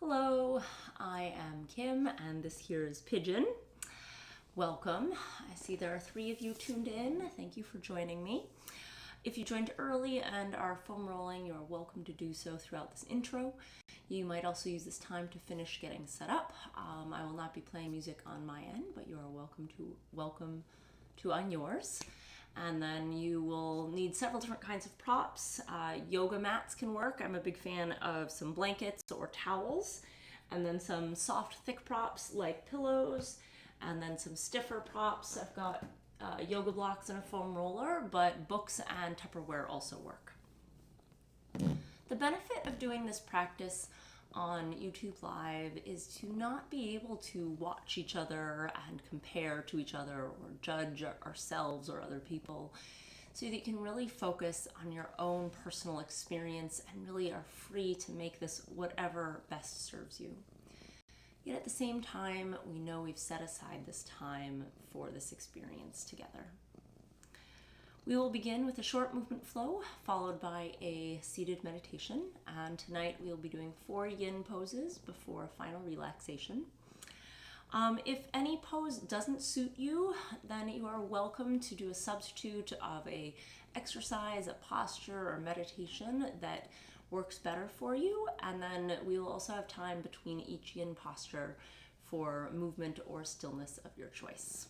Hello, I am Kim and this here is Pigeon. Welcome. I see there are 3 of you tuned in. Thank you for joining me. If you joined early and are foam rolling, you are welcome to do so throughout this intro. You might also use this time to finish getting set up. I will not be playing music on my end, but you are welcome to on yours. And then you will need several different kinds of props. Yoga mats can work. I'm a big fan of some blankets or towels. And then some soft, thick props like pillows. And then some stiffer props. I've got yoga blocks and a foam roller, but books and Tupperware also work. The benefit of doing this practice on YouTube Live is to not be able to watch each other and compare to each other or judge ourselves or other people, so that you can really focus on your own personal experience and really are free to make this whatever best serves you. Yet at the same time, we know we've set aside this time for this experience together. We will begin with a short movement flow, followed by a seated meditation. And tonight we will be doing 4 yin poses before a final relaxation. If any pose doesn't suit you, then you are welcome to do a substitute of a exercise, a posture, or meditation that works better for you. And then we will also have time between each yin posture for movement or stillness of your choice.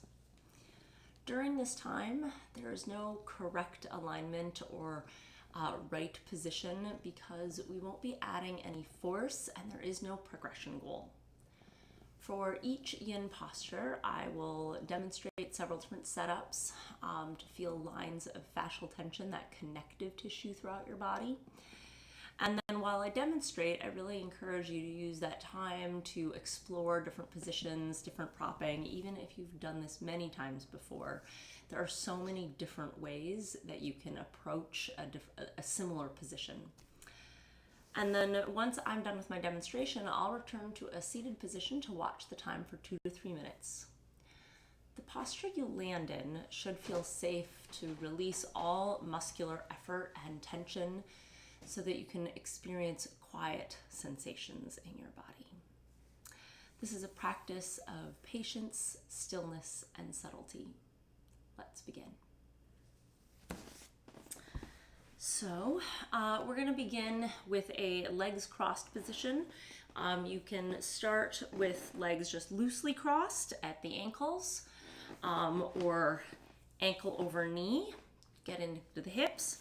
During this time, there is no correct alignment or right position because we won't be adding any force and there is no progression goal. For each yin posture, I will demonstrate several different setups to feel lines of fascial tension, that connective tissue throughout your body. And then while I demonstrate, I really encourage you to use that time to explore different positions, different propping, even if you've done this many times before. There are so many different ways that you can approach a similar position. And then once I'm done with my demonstration, I'll return to a seated position to watch the time for 2 to 3 minutes. The posture you land in should feel safe to release all muscular effort and tension, so that you can experience quiet sensations in your body. This is a practice of patience, stillness, and subtlety. Let's begin. So we're going to begin with a legs crossed position. You can start with legs just loosely crossed at the ankles, or ankle over knee, get into the hips,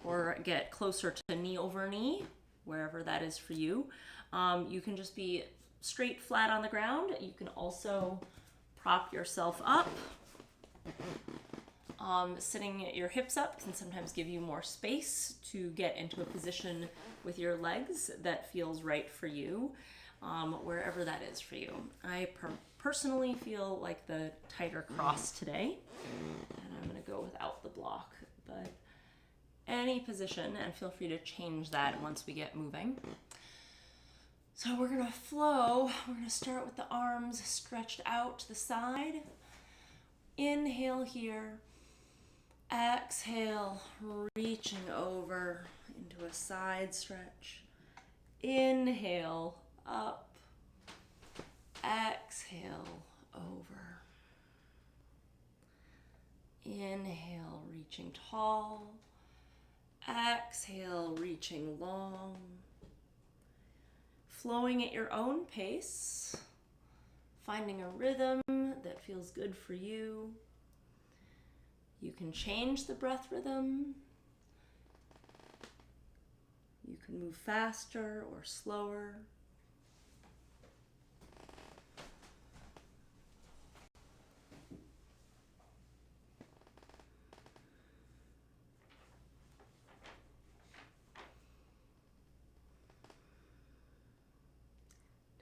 or get closer to knee over knee, wherever that is for you. You can just be straight flat on the ground. You can also prop yourself up. Sitting your hips up can sometimes give you more space to get into a position with your legs that feels right for you, wherever that is for you. I personally feel like the tighter cross today, and I'm going to go without the block, but any position, and feel free to change that once we get moving. So we're gonna flow. We're gonna start with the arms stretched out to the side. Inhale here. Exhale, reaching over into a side stretch. Inhale, up. Exhale, over. Inhale, reaching tall. Exhale, reaching long. Flowing at your own pace, finding a rhythm that feels good for you. You can change the breath rhythm. You can move faster or slower.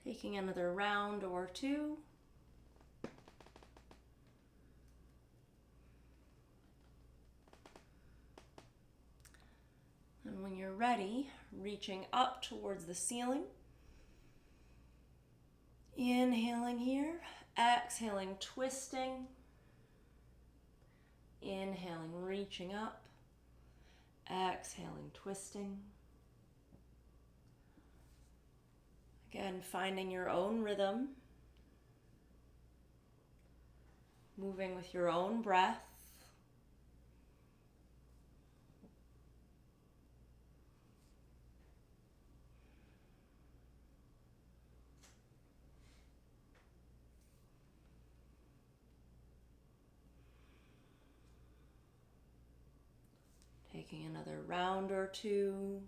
Taking another round or 2. And when you're ready, reaching up towards the ceiling. Inhaling here, exhaling, twisting. Inhaling, reaching up. Exhaling, twisting. Again, finding your own rhythm, moving with your own breath. Taking another round or two.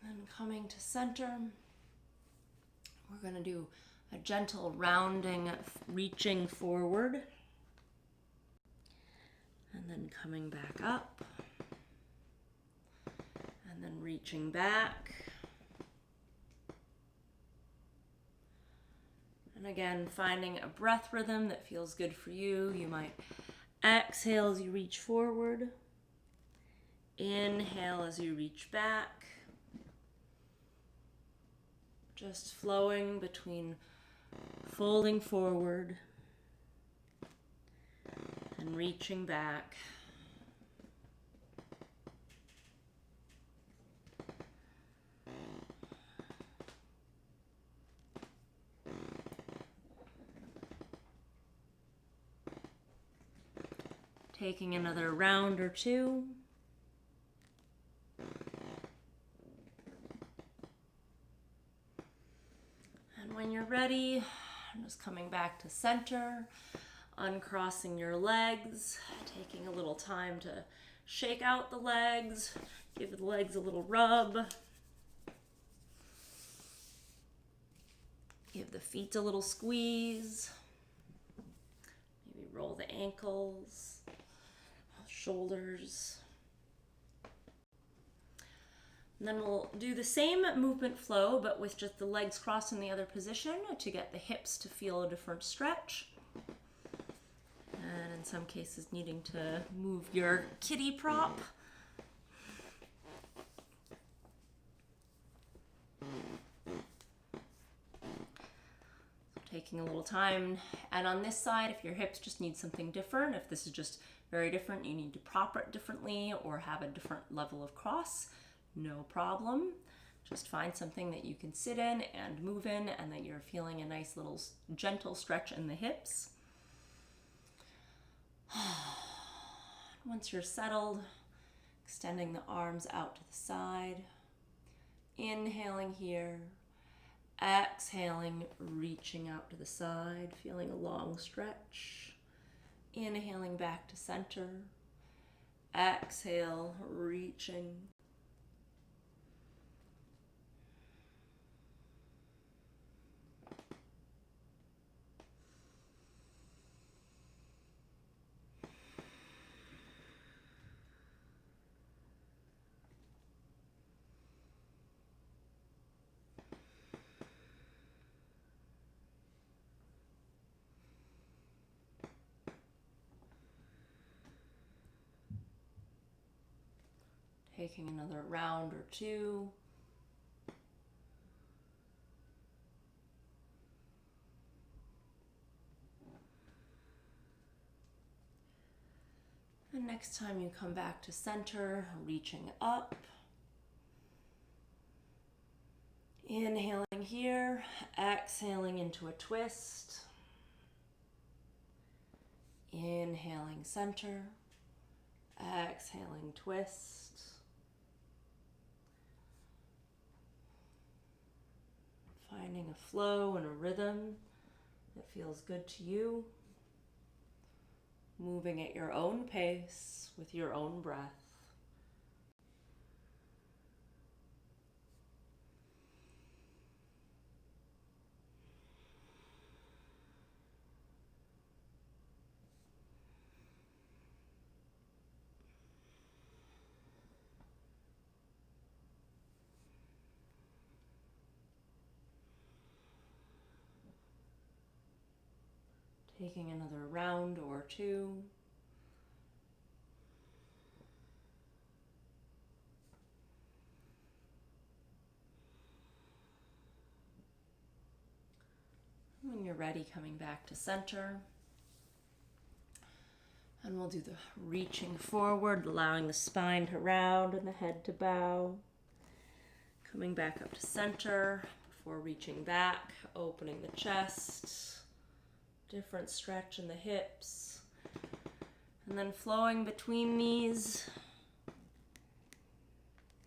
And coming to center, we're going to do a gentle rounding, reaching forward. And then coming back up. And then reaching back. And again, finding a breath rhythm that feels good for you. You might exhale as you reach forward. Inhale as you reach back. Just flowing between folding forward and reaching back. Taking another round or two. And when you're ready, just coming back to center, uncrossing your legs, taking a little time to shake out the legs, give the legs a little rub. Give the feet a little squeeze. Maybe roll the ankles, shoulders. And then we'll do the same movement flow, but with just the legs crossed in the other position to get the hips to feel a different stretch. And in some cases, needing to move your kitty prop. Taking a little time. And on this side, if your hips just need something different, if this is just very different, you need to prop it differently or have a different level of cross, no problem. Just find something that you can sit in and move in and that you're feeling a nice little gentle stretch in the hips. Once you're settled, extending the arms out to the side. Inhaling here. Exhaling, reaching out to the side, feeling a long stretch. Inhaling back to center. Exhale, reaching. Taking another round or two. And next time you come back to center, reaching up. Inhaling here, exhaling into a twist. Inhaling center, exhaling twist. Finding a flow and a rhythm that feels good to you. Moving at your own pace with your own breath. Taking another round or two. When you're ready, coming back to center. And we'll do the reaching forward, allowing the spine to round and the head to bow. Coming back up to center before reaching back, opening the chest. Different stretch in the hips. And then flowing between these.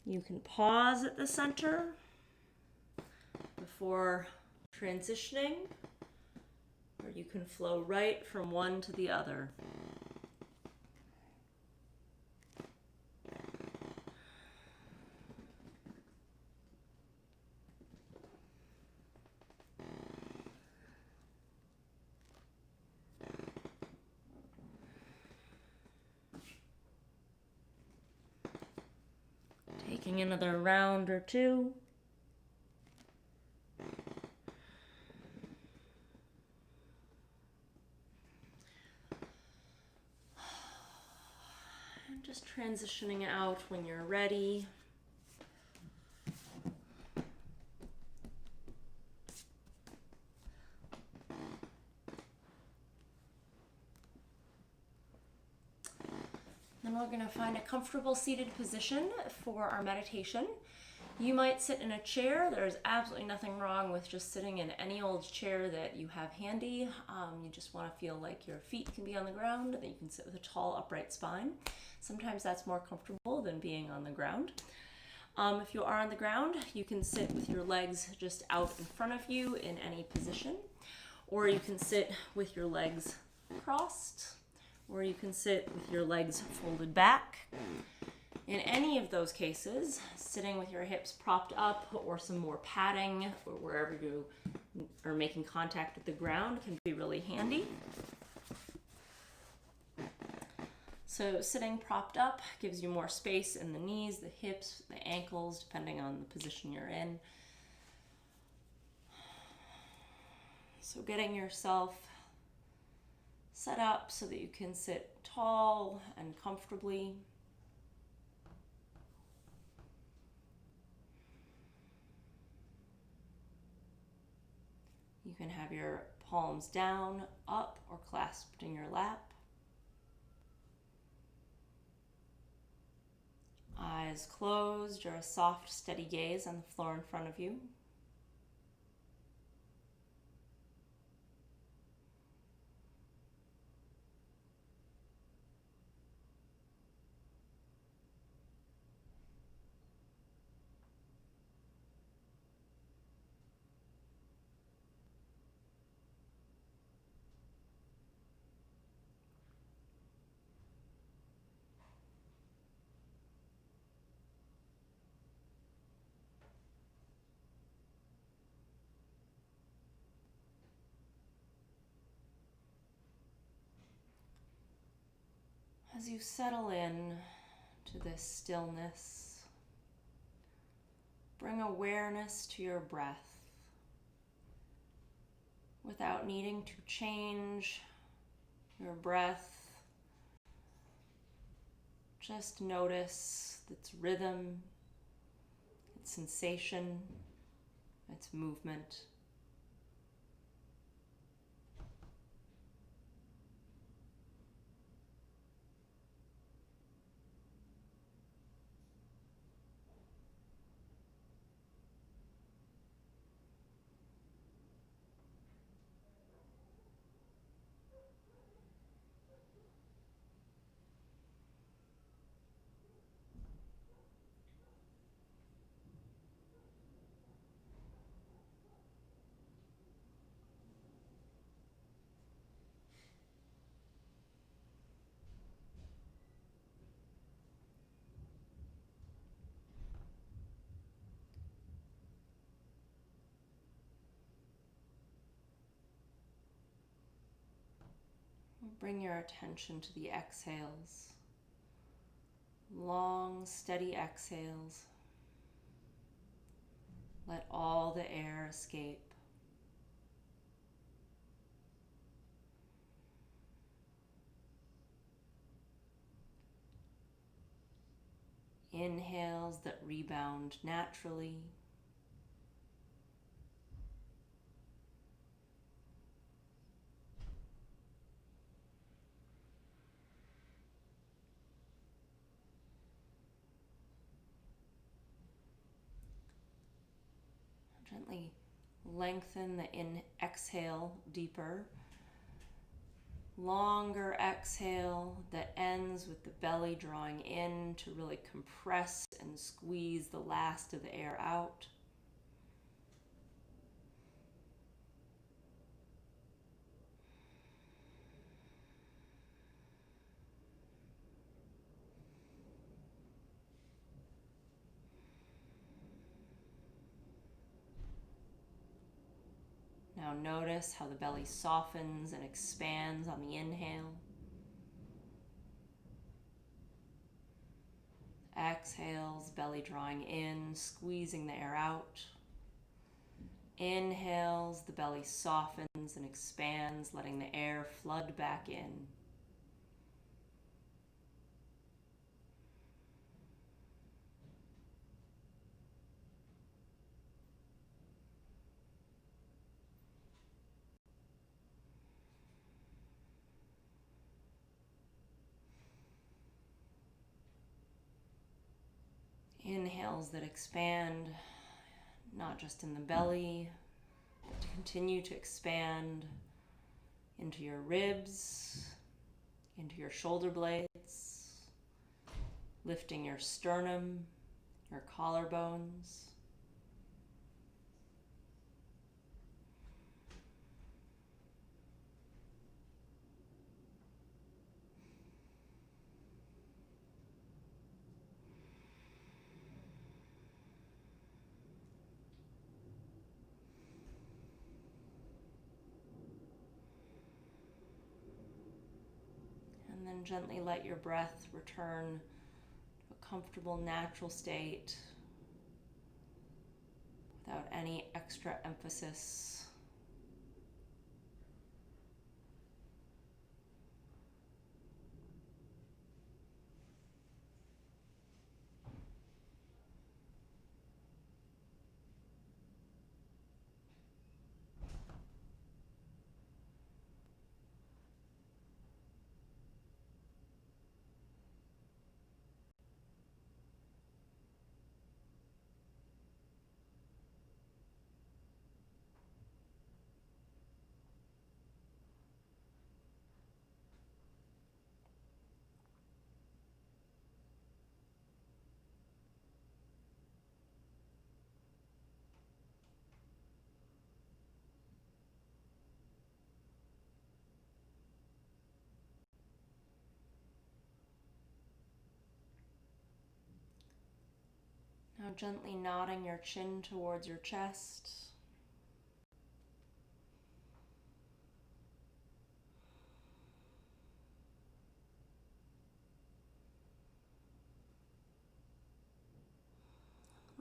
You can pause at the center before transitioning, or you can flow right from one to the other. Taking another round or two. And just transitioning out when you're ready. Then we're going to find a comfortable seated position for our meditation. You might sit in a chair. There's absolutely nothing wrong with just sitting in any old chair that you have handy. You just want to feel like your feet can be on the ground, that you can sit with a tall, upright spine. Sometimes that's more comfortable than being on the ground. If you are on the ground, you can sit with your legs just out in front of you in any position, or you can sit with your legs crossed, or you can sit with your legs folded back. In any of those cases, sitting with your hips propped up or some more padding or wherever you are making contact with the ground can be really handy. So sitting propped up gives you more space in the knees, the hips, the ankles, depending on the position you're in. So getting yourself set up so that you can sit tall and comfortably. You can have your palms down, up, or clasped in your lap. Eyes closed, or a soft, steady gaze on the floor in front of you. As you settle in to this stillness, bring awareness to your breath without needing to change your breath. Just notice its rhythm, its sensation, its movement. Bring your attention to the exhales. Long, steady exhales. Let all the air escape. Inhales that rebound naturally. Lengthen the exhale deeper. Longer exhale that ends with the belly drawing in to really compress and squeeze the last of the air out. Now notice how the belly softens and expands on the inhale. Exhales, belly drawing in, squeezing the air out. Inhales, the belly softens and expands, letting the air flood back in. Inhales that expand, not just in the belly, but to continue to expand into your ribs, into your shoulder blades, lifting your sternum, your collarbones. And then gently let your breath return to a comfortable, natural state without any extra emphasis. Now gently nodding your chin towards your chest.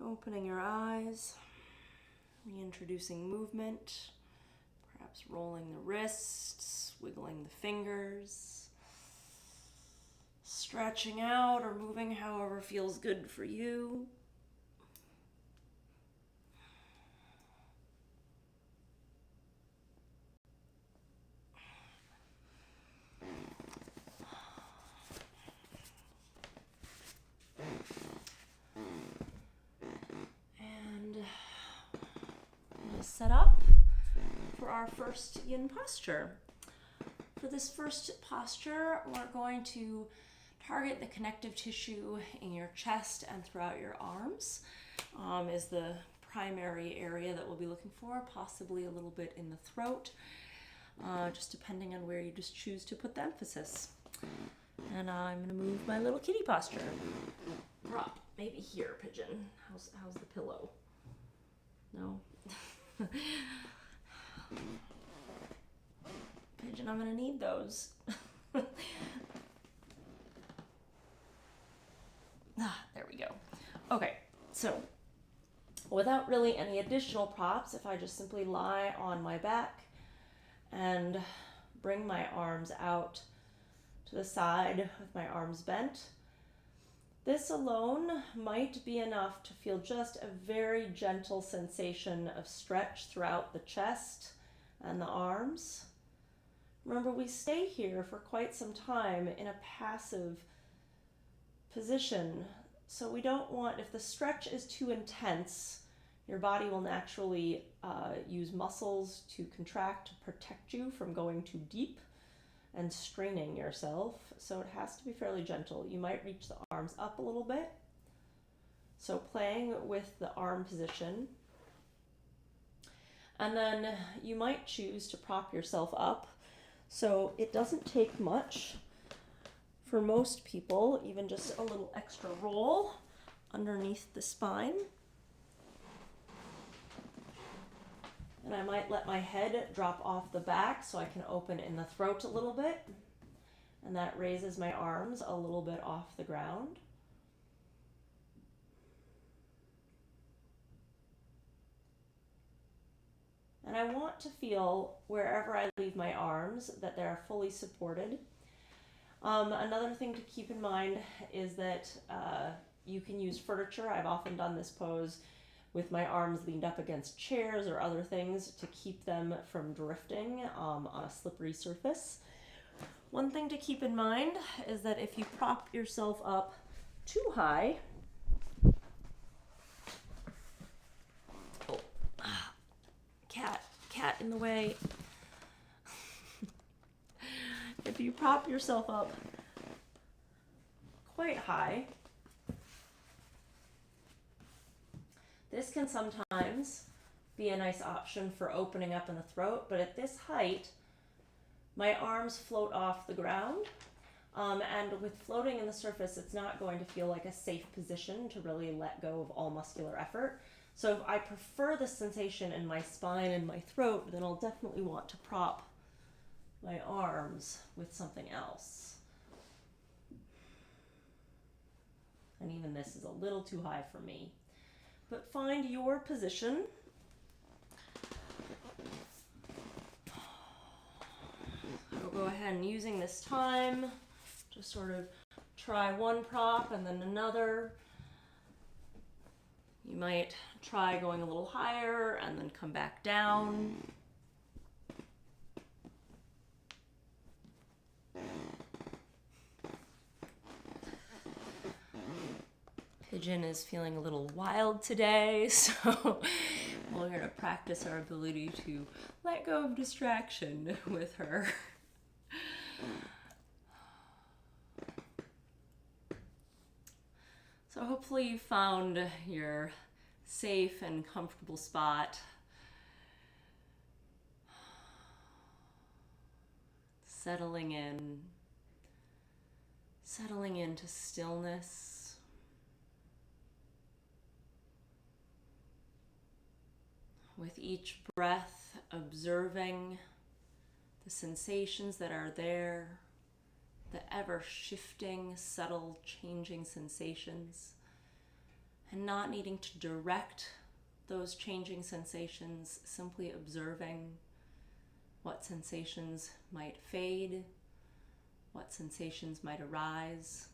Opening your eyes, reintroducing movement, perhaps rolling the wrists, wiggling the fingers, stretching out or moving however feels good for you. Set up for our first yin posture. For this first posture, we're going to target the connective tissue in your chest and throughout your arms is the primary area that we'll be looking for, possibly a little bit in the throat, just depending on where you just choose to put the emphasis. And I'm going to move my little kitty posture. Drop, maybe here, Pigeon. How's the pillow? No? Pigeon, I'm gonna need those. There we go. Okay, so without really any additional props, if I just simply lie on my back and bring my arms out to the side with my arms bent, this alone might be enough to feel just a very gentle sensation of stretch throughout the chest and the arms. Remember, we stay here for quite some time in a passive position, so we don't want, if the stretch is too intense, Your body will naturally use muscles to contract to protect you from going too deep and straining yourself, so it has to be fairly gentle. You might reach the arms up a little bit. So playing with the arm position. And then you might choose to prop yourself up. So it doesn't take much for most people, even just a little extra roll underneath the spine. And I might let my head drop off the back so I can open in the throat a little bit. And that raises my arms a little bit off the ground. And I want to feel, wherever I leave my arms, that they're fully supported. Another thing to keep in mind is that you can use furniture. I've often done this pose with my arms leaned up against chairs or other things to keep them from drifting on a slippery surface. One thing to keep in mind is that if you prop yourself up too high, cat in the way. If you prop yourself up quite high, this can sometimes be a nice option for opening up in the throat, but at this height, my arms float off the ground, and with floating in the surface, it's not going to feel like a safe position to really let go of all muscular effort. So if I prefer the sensation in my spine and my throat, then I'll definitely want to prop my arms with something else. And even this is a little too high for me. But find your position. I'll go ahead and using this time to sort of try one prop and then another. You might try going a little higher and then come back down. Pigeon is feeling a little wild today, so we're going to practice our ability to let go of distraction with her. So hopefully you found your safe and comfortable spot. Settling into stillness. With each breath, observing the sensations that are there, the ever-shifting, subtle, changing sensations, and not needing to direct those changing sensations, simply observing what sensations might fade, what sensations might arise.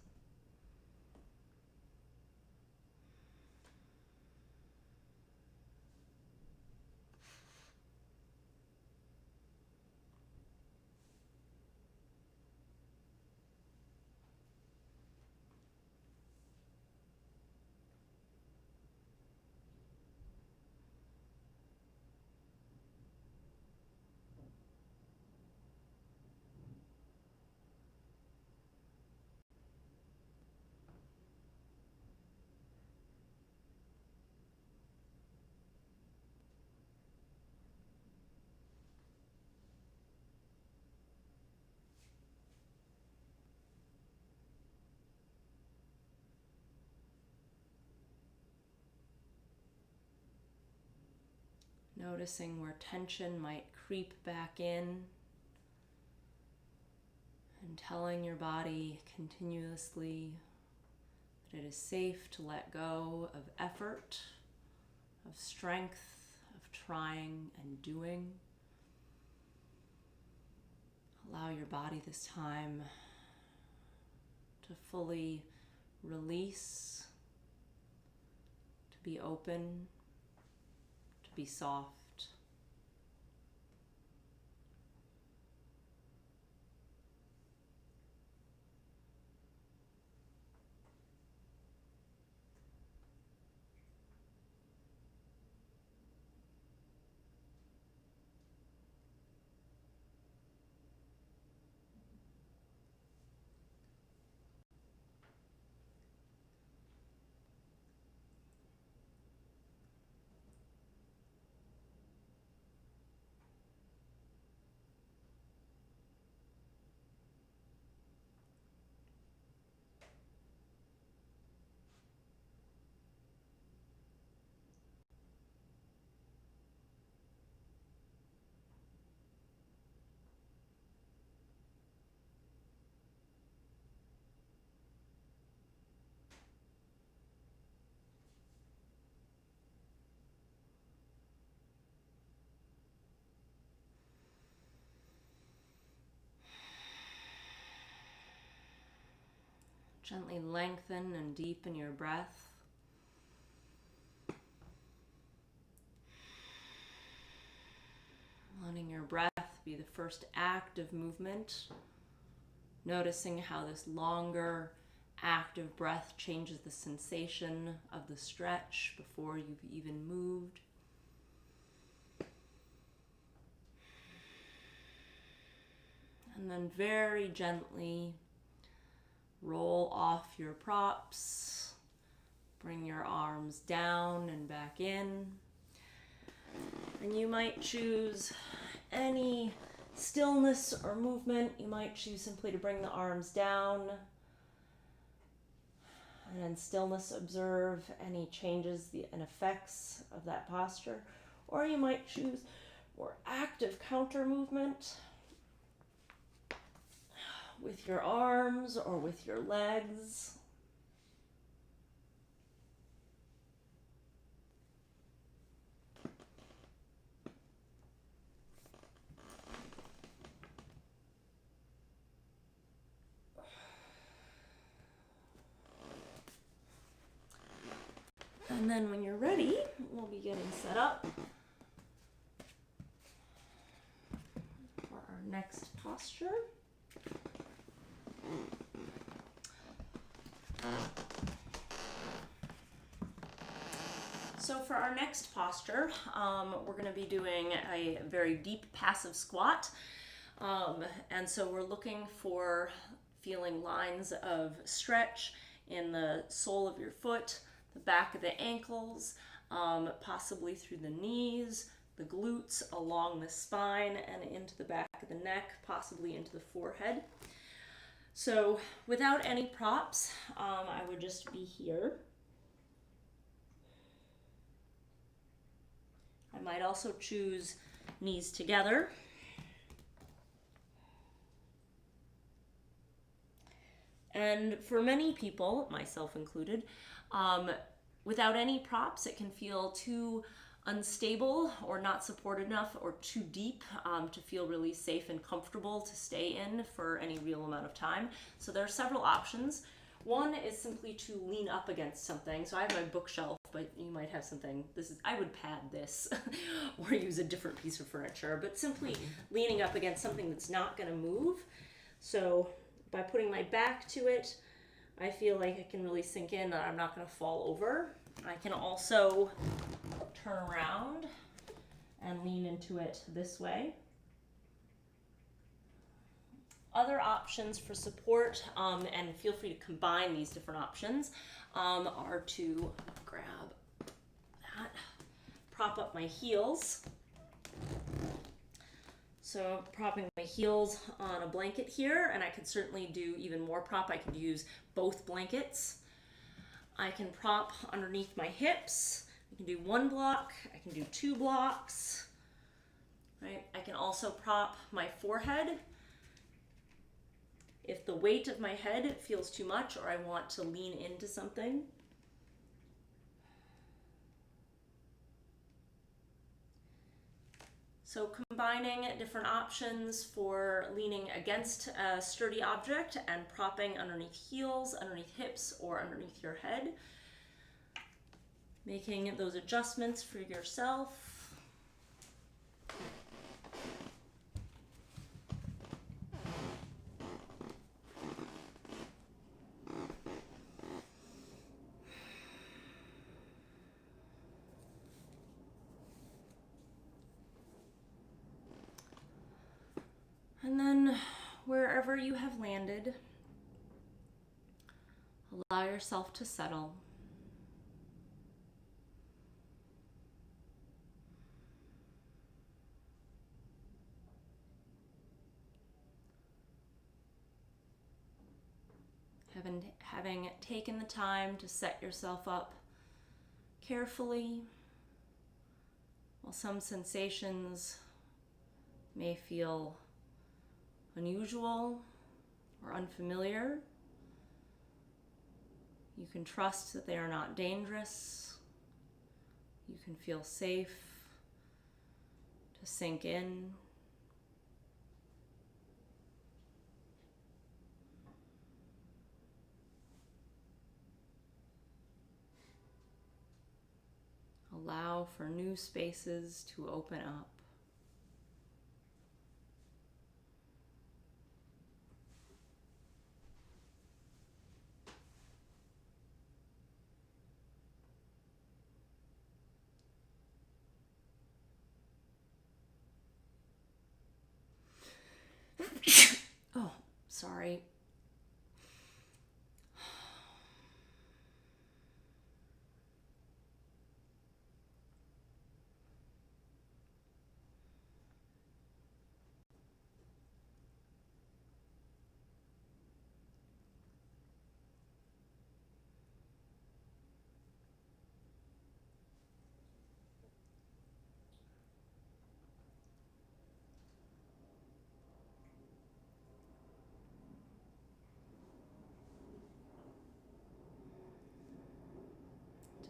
Noticing where tension might creep back in, and telling your body continuously that it is safe to let go of effort, of strength, of trying and doing. Allow your body this time to fully release, to be open, to be soft. Gently lengthen and deepen your breath. Letting your breath be the first act of movement. Noticing how this longer, active breath changes the sensation of the stretch before you've even moved. And then very gently roll off your props. Bring your arms down and back in. And you might choose any stillness or movement. You might choose simply to bring the arms down and in stillness observe any changes and effects of that posture. Or you might choose more active counter movement with your arms or with your legs. And then when you're ready, we'll be getting set up for our next posture. So for our next posture, we're going to be doing a very deep passive squat. And so we're looking for feeling lines of stretch in the sole of your foot, the back of the ankles, possibly through the knees, the glutes, along the spine, and into the back of the neck, possibly into the forehead. So without any props, I would just be here. I might also choose knees together. And for many people, myself included, without any props, it can feel too unstable or not supported enough or too deep to feel really safe and comfortable to stay in for any real amount of time. So there are several options. One is simply to lean up against something. So I have my bookshelf, but you might have something. I would pad this or use a different piece of furniture, but simply leaning up against something that's not going to move. So by putting my back to it, I feel like I can really sink in that I'm not going to fall over. I can also turn around and lean into it this way. Other options for support, and feel free to combine these different options, are to grab that, prop up my heels. So propping my heels on a blanket here, and I could certainly do even more prop. I could use both blankets. I can prop underneath my hips. I can do one block. I can do two blocks. Right? I can also prop my forehead. If the weight of my head feels too much or I want to lean into something. So combining different options for leaning against a sturdy object and propping underneath heels, underneath hips, or underneath your head. Making those adjustments for yourself. And then wherever you have landed, allow yourself to settle. Having taken the time to set yourself up carefully, while some sensations may feel unusual or unfamiliar, you can trust that they are not dangerous. You can feel safe to sink in. allow for new spaces to open up. Oh, sorry.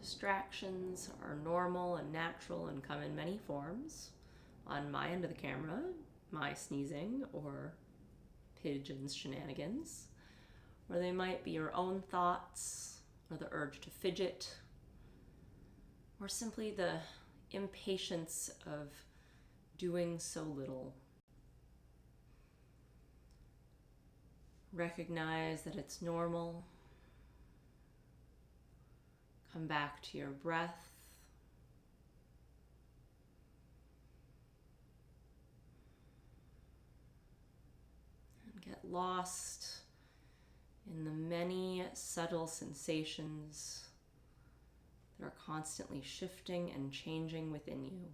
Distractions are normal and natural and come in many forms. On my end of the camera, my sneezing or Pigeon's shenanigans, or they might be your own thoughts or the urge to fidget, or simply the impatience of doing so little. Recognize that it's normal. Come back to your breath. And get lost in the many subtle sensations that are constantly shifting and changing within you.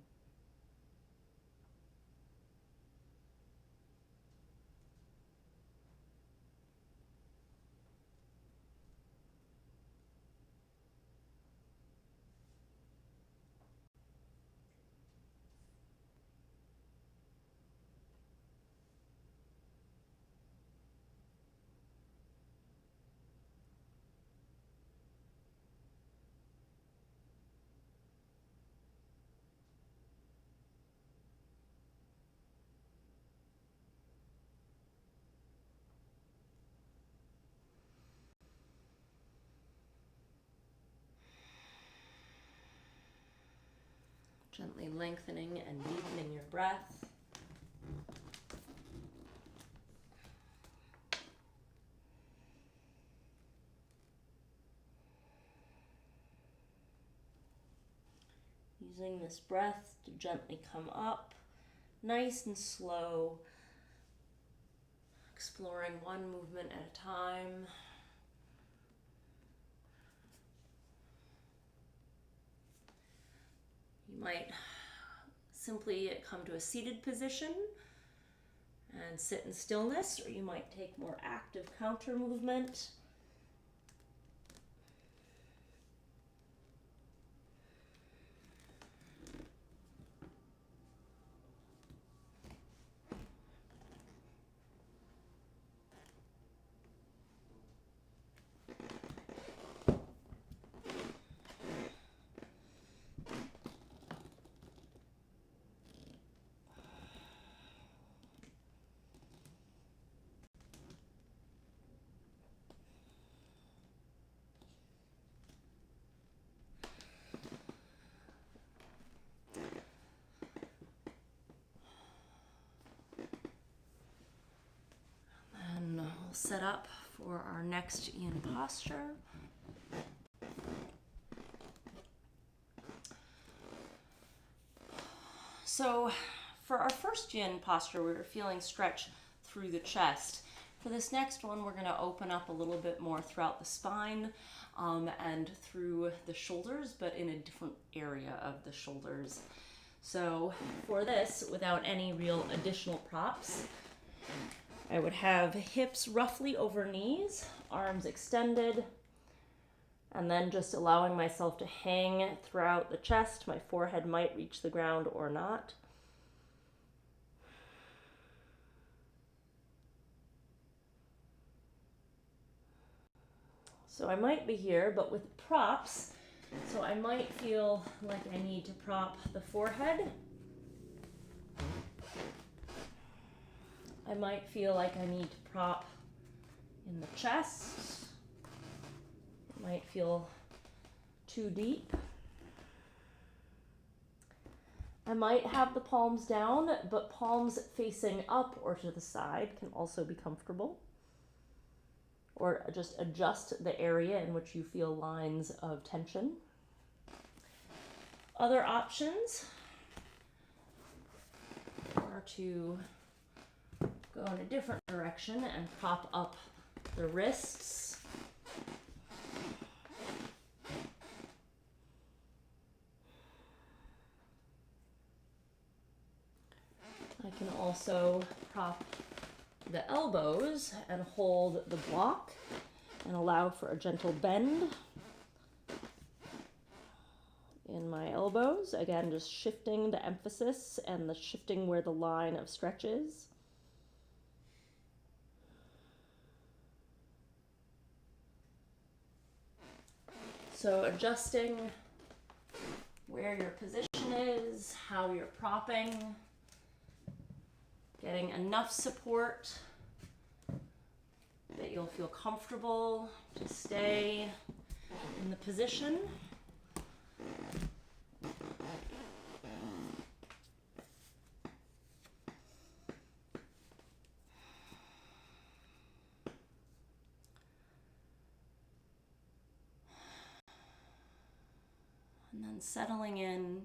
Gently lengthening and deepening your breath. Using this breath to gently come up, nice and slow, exploring one movement at a time. You might simply come to a seated position and sit in stillness, or you might take more active counter movement. Set up for our next Yin posture. So for our first Yin posture, we were feeling stretch through the chest. For this next one, we're going to open up a little bit more throughout the spine and through the shoulders, but in a different area of the shoulders. So for this, without any real additional props, I would have hips roughly over knees, arms extended, and then just allowing myself to hang throughout the chest. My forehead might reach the ground or not. So I might be here, but with props, so I might feel like I need to prop the forehead. I might feel like I need to prop in the chest. It might feel too deep. I might have the palms down, but palms facing up or to the side can also be comfortable. Or just adjust the area in which you feel lines of tension. Other options are to go in a different direction and prop up the wrists. I can also prop the elbows and hold the block and allow for a gentle bend in my elbows. Again, just shifting the emphasis and the shifting where the line of stretch is. So adjusting where your position is, how you're propping, getting enough support that you'll feel comfortable to stay in the position. And then settling in,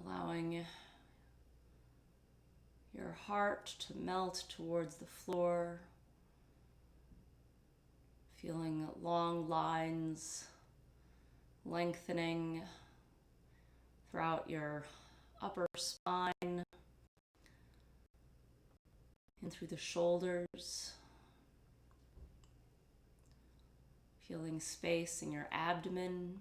allowing your heart to melt towards the floor, feeling long lines lengthening throughout your upper spine and through the shoulders. Feeling space in your abdomen.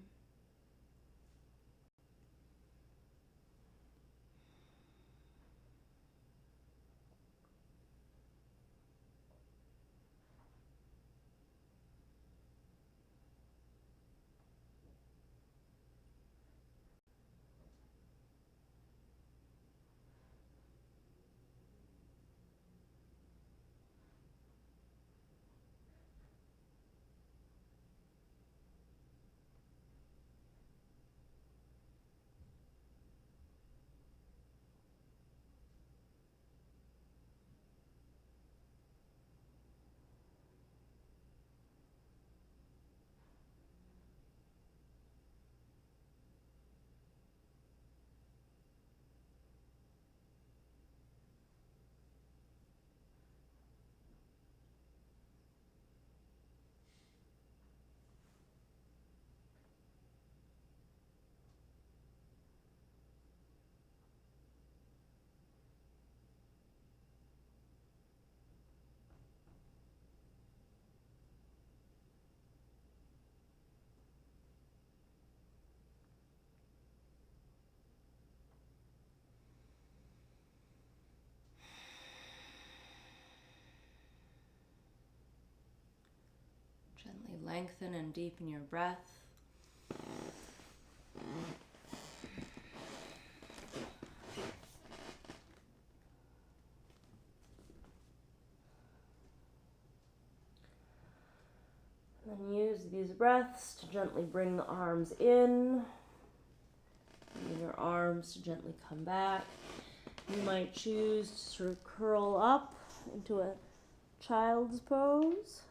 Gently lengthen and deepen your breath. And then use these breaths to gently bring the arms in. And your arms to gently come back. You might choose to sort of curl up into a child's pose.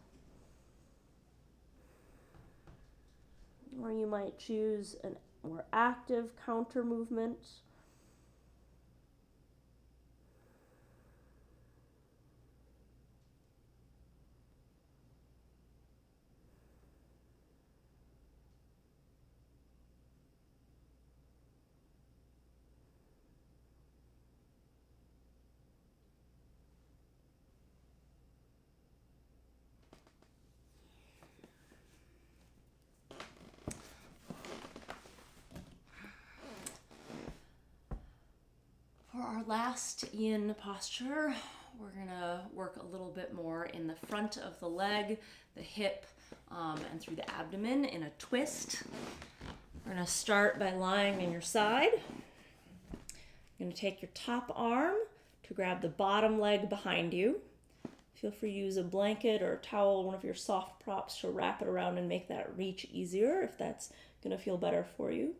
Or you might choose a more active counter movement. For our last yin posture, we're gonna work a little bit more in the front of the leg, the hip, and through the abdomen in a twist. We're gonna start by lying on your side. You're gonna take your top arm to grab the bottom leg behind you. Feel free to use a blanket or a towel, one of your soft props, to wrap it around and make that reach easier if that's going to feel better for you.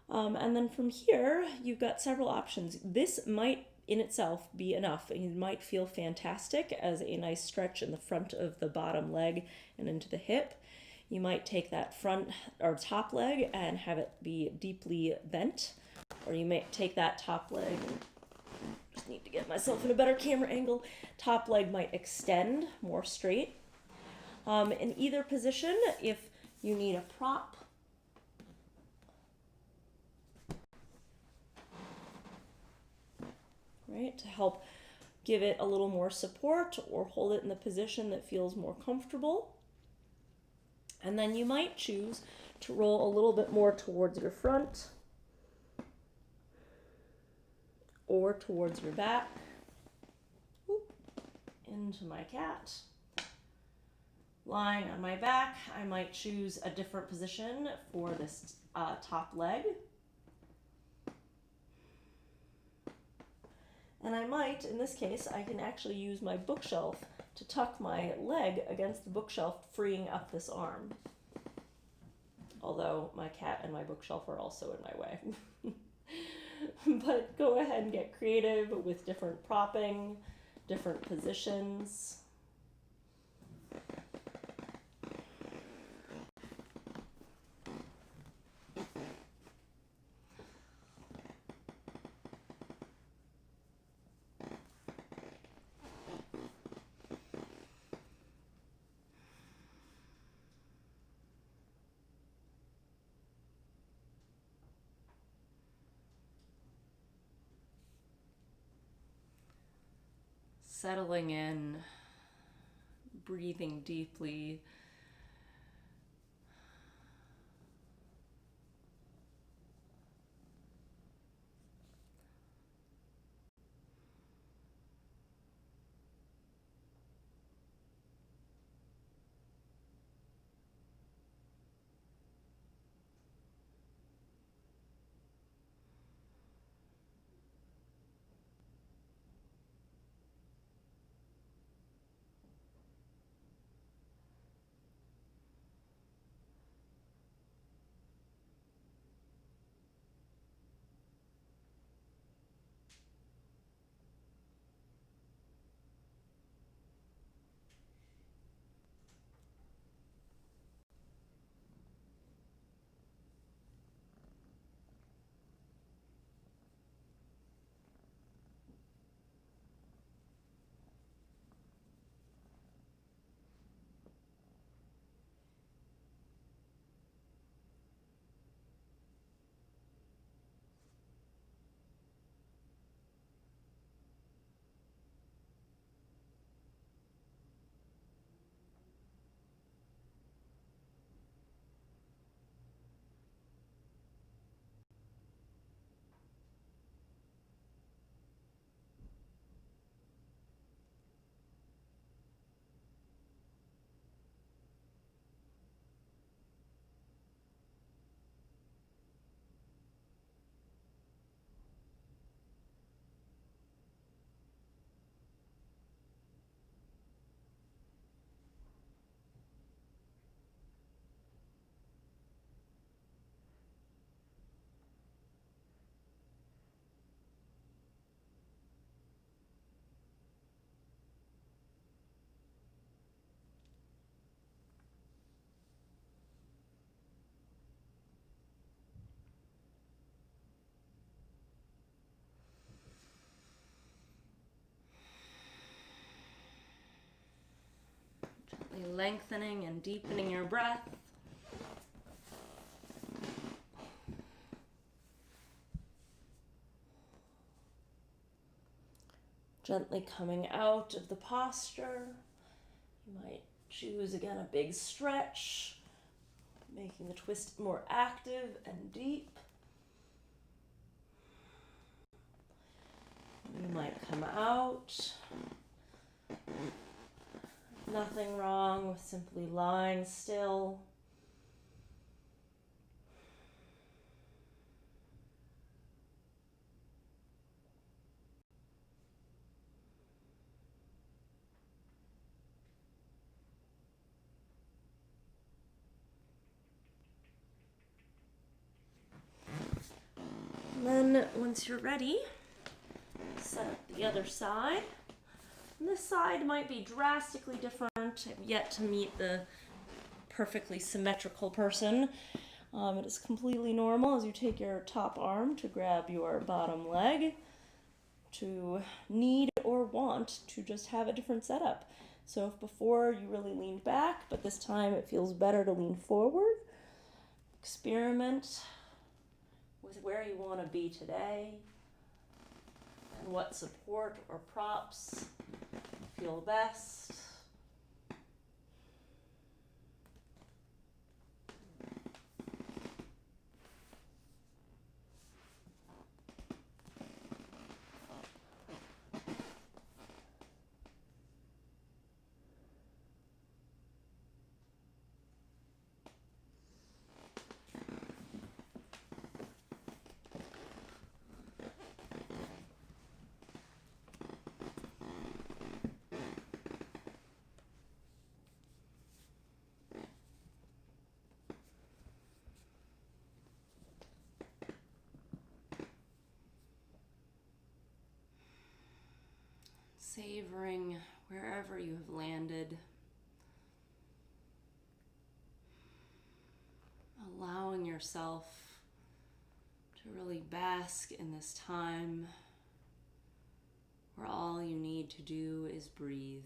And then from here, you've got several options. This might in itself be enough. You might feel fantastic as a nice stretch in the front of the bottom leg and into the hip. You might take that front or top leg and have it be deeply bent, or you may take that top leg, just need to get myself in a better camera angle, top leg might extend more straight. In either position, if you need a prop, right, to help give it a little more support or hold it in the position that feels more comfortable. And then you might choose to roll a little bit more towards your front or towards your back. Into my cat. Lying on my back, I might choose a different position for this top leg. And I might, in this case, I can actually use my bookshelf to tuck my leg against the bookshelf, freeing up this arm. Although my cat and my bookshelf are also in my way. But go ahead and get creative with different propping, different positions. Settling in, breathing deeply. Gently lengthening and deepening your breath. Gently coming out of the posture. You might choose again a big stretch, making the twist more active and deep. You might come out. Nothing wrong with simply lying still. And then once you're ready, set up the other side. And this side might be drastically different. I've yet to meet the perfectly symmetrical person. It is completely normal as you take your top arm to grab your bottom leg to need or want to just have a different setup. So if before you really leaned back, but this time it feels better to lean forward, experiment with where you want to be today and what support or props feel best. Savoring wherever you have landed, allowing yourself to really bask in this time where all you need to do is breathe.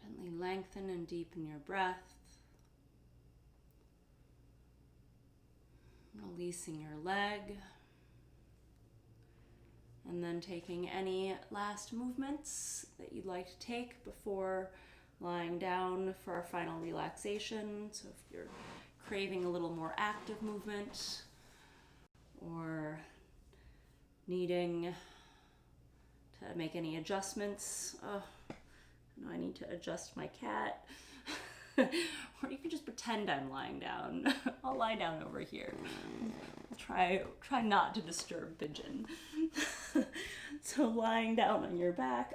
Gently lengthen and deepen your breath, releasing your leg, and then taking any last movements that you'd like to take before lying down for our final relaxation. So if you're craving a little more active movement or needing to make any adjustments, I need to adjust my cat. Or you can just pretend I'm lying down. I'll lie down over here. Try not to disturb Pigeon. So lying down on your back.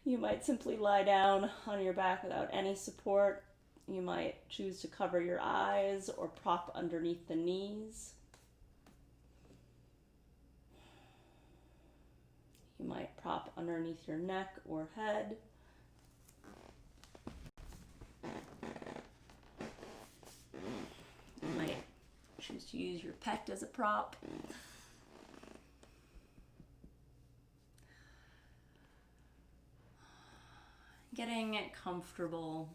You might simply lie down on your back without any support. You might choose to cover your eyes or prop underneath the knees. You might prop underneath your neck or head. choose to use your pet as a prop. Getting comfortable.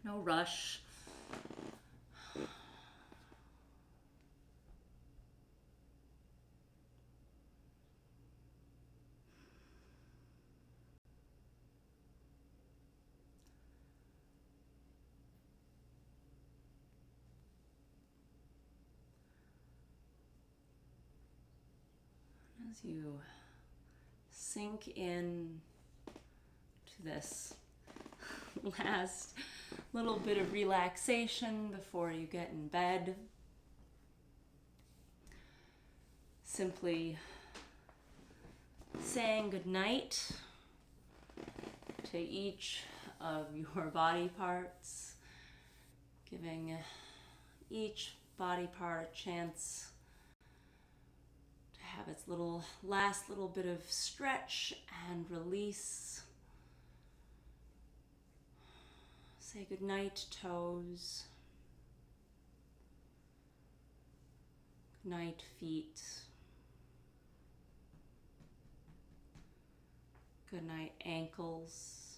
No rush. As you sink in to this last little bit of relaxation before you get in bed, simply saying goodnight to each of your body parts, giving each body part a chance to have its last little bit of stretch and release. Say goodnight, toes. Goodnight, feet. Goodnight, ankles.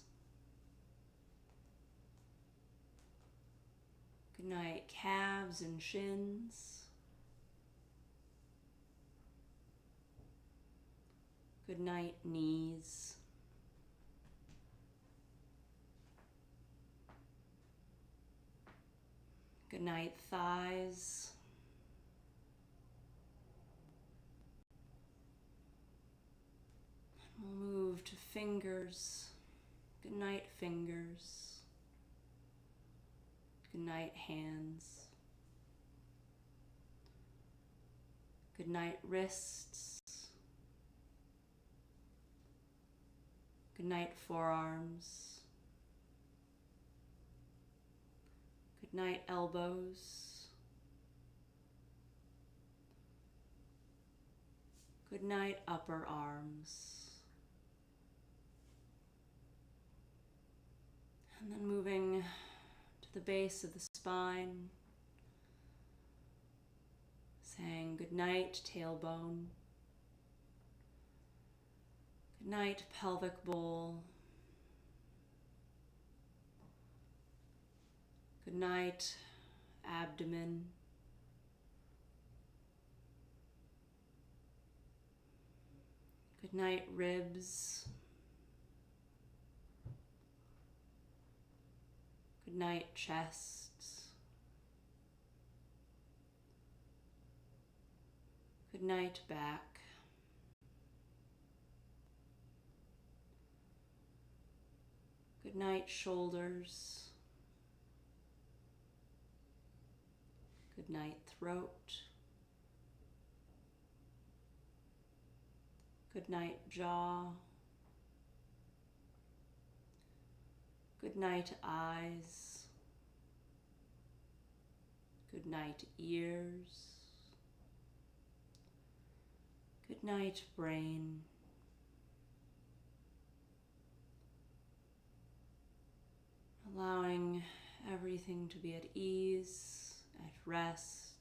Goodnight, calves and shins. Goodnight, knees. Goodnight, thighs. We'll move to fingers. Goodnight, fingers. Goodnight, hands. Goodnight, wrists. Goodnight, forearms. Goodnight, elbows. Goodnight, upper arms. And then moving to the base of the spine, saying goodnight, tailbone. Goodnight, pelvic bowl. Goodnight, abdomen. Goodnight, ribs. Goodnight, chest. Goodnight, back. Goodnight, shoulders. Goodnight, throat. Goodnight, jaw. Goodnight, eyes. Goodnight, ears. Goodnight, brain. Allowing everything to be at ease, at rest.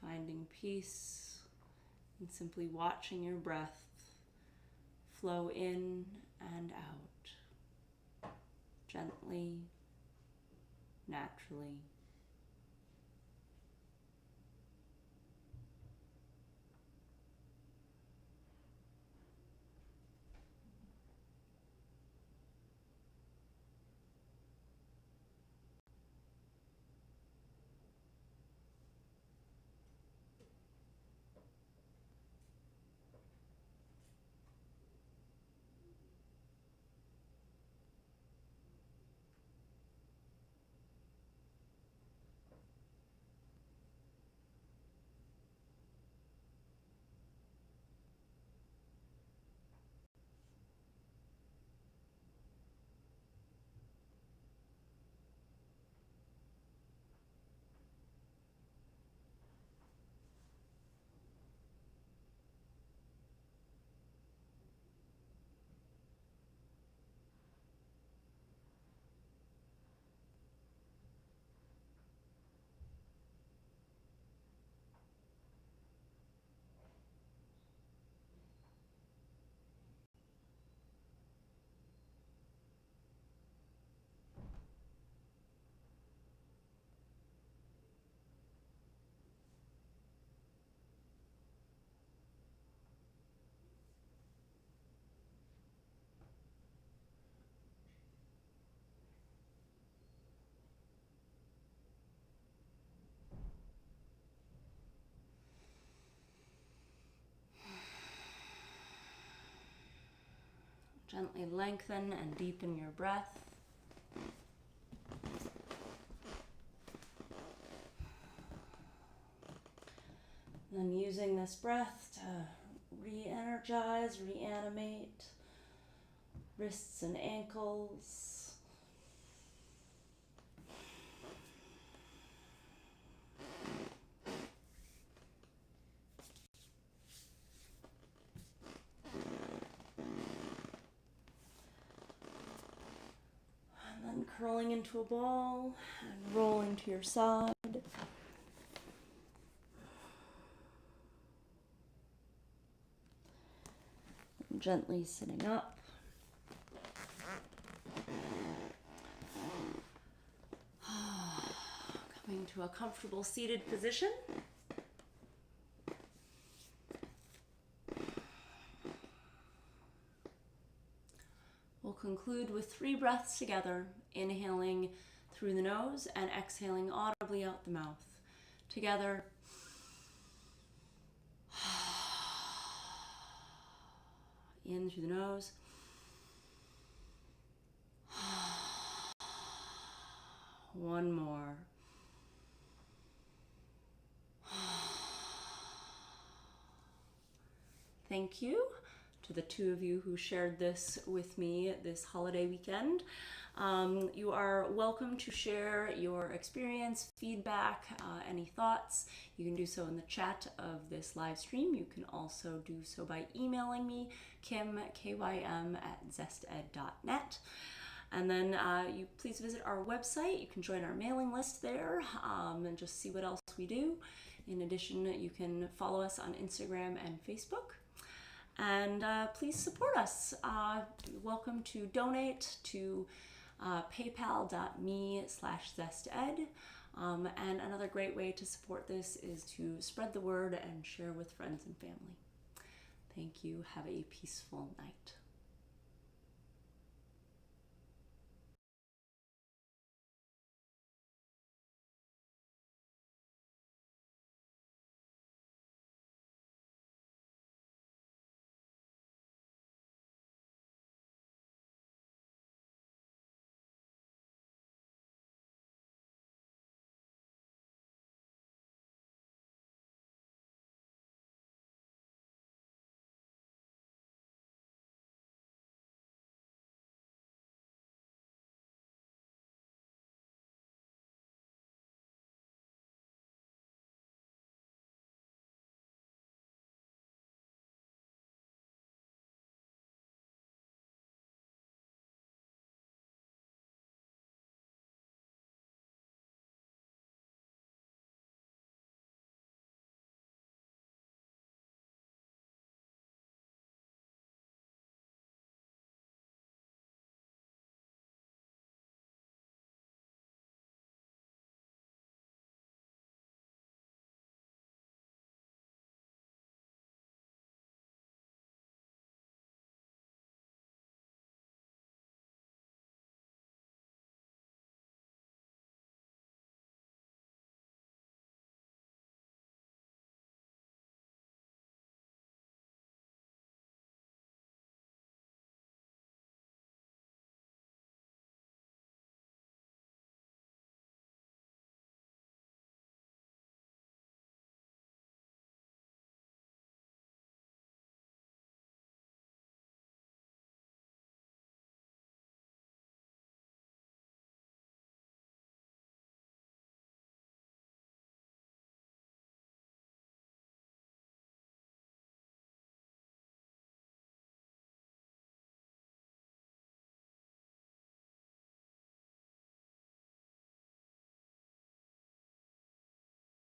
Finding peace and simply watching your breath flow in and out, gently, naturally. Gently lengthen and deepen your breath. And then using this breath to re-energize, reanimate wrists and ankles. And then curling into a ball and rolling to your side. And gently sitting up. Coming to a comfortable seated position. We'll conclude with 3 breaths together, inhaling through the nose and exhaling audibly out the mouth. Together. In through the nose. One more. Thank you to the 2 of you who shared this with me this holiday weekend. You are welcome to share your experience, feedback, any thoughts. You can do so in the chat of this live stream. You can also do so by emailing me, Kym, Kym, @zested.net. And then you please visit our website. You can join our mailing list there and just see what else we do. In addition, you can follow us on Instagram and Facebook. And please support us. Welcome to donate to paypal.me/zested. And another great way to support this is to spread the word and share with friends and family. Thank you. Have a peaceful night.